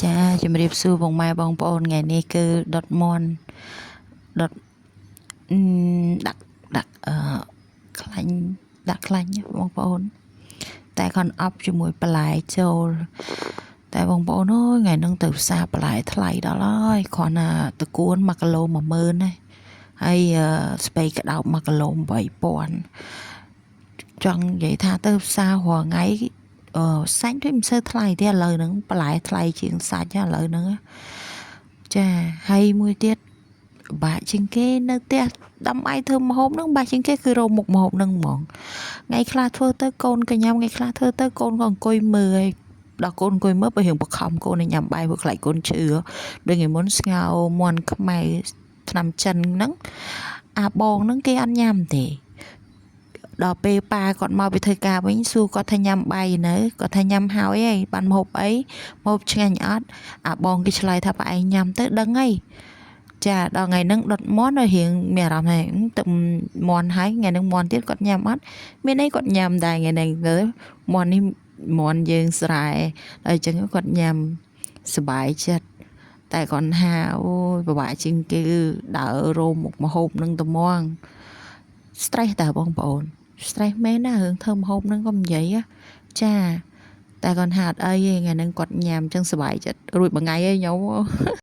Chaជំរាបសួរបងម៉ែបងប្អូនថ្ងៃនេះគឺដុតមន់ដុតដាក់ខ្លាញ់ដាក់ខ្លាញ់បងប្អូនតែគាត់អប់ជាមួយបន្លែចូលតែបងប្អូនអើយថ្ងៃហ្នឹងទៅផ្សារបន្លែថ្លៃដល់ហើយគ្រាន់តែតគួន1គីឡូ10000ណាហើយស្ពៃក្តោប1គីឡូ8000ចង់និយាយថាទៅផ្សាររាល់ថ្ងៃសាច់ដូចមិនសូវថ្លៃទេឥឡូវហ្នឹងបន្លែថ្លៃជាងសាច់ឥឡូវហ្នឹងចាហើយមួយទៀតបាក់ជាងគេនៅផ្ទះដាំបាយធ្វើម្ហូបហ្នឹងបាក់ជាងគេគឺរោមមុខម្ហូបហ្នឹងហ្មងថ្ងៃខ្លះធ្វើទៅកូនកញ្ញាំថ្ងៃខ្លះធ្វើទៅកូនក៏អង្គុយមើលហើយដល់កូនអង្គុយមើលបើរៀងបខំកូនឲ្យញ៉ាំបាយព្រោះខ្លាចកូនឈឺដូចថ្ងៃមុនស្ងោរមាន់ខ្មែរឆ្នាំចិនហ្នឹងអាបងហ្នឹងគេអត់ញ៉ាំទេដល់ពេលប៉ាគាត់មកពីធ្វើការវិញសួរគាត់ថាញ៉ាំបាយនៅគាត់ថាញ៉ាំហើយហីបានម្ហូបអីម្ហូបឆ្ងាញ់អត់អាបងគេឆ្លើយថាប៉ាឯងញ៉ាំទៅដឹងហីចាដល់ថ្ងៃហ្នឹងដុតមន់រៀងមានអារម្មណ៍ថាទឹកមន់ហើយថ្ងៃហ្នឹងមន់ទៀតគាត់ញ៉ាំអត់មានអីគាត់ញ៉ាំដែរថ្ងៃហ្នឹងទៅមន់នេះមន់យើងស្រែហើយអញ្ចឹងគាត់ញ៉ាំសบายចិត្តតែគាត់ហាអូយពិបាកជាងគេដើររោមមុខម្ហូបនឹងត្មង stress តើបងប្អូន stress មែនណារឿងធ្វើម្ហូបហ្នឹងក៏និយាយចាតែគាត់ហាត់អីថ្ងៃហ្នឹងគាត់ញ៉ាំចឹងសบายចិត្តរួចមួយថ្ងៃឯងញោម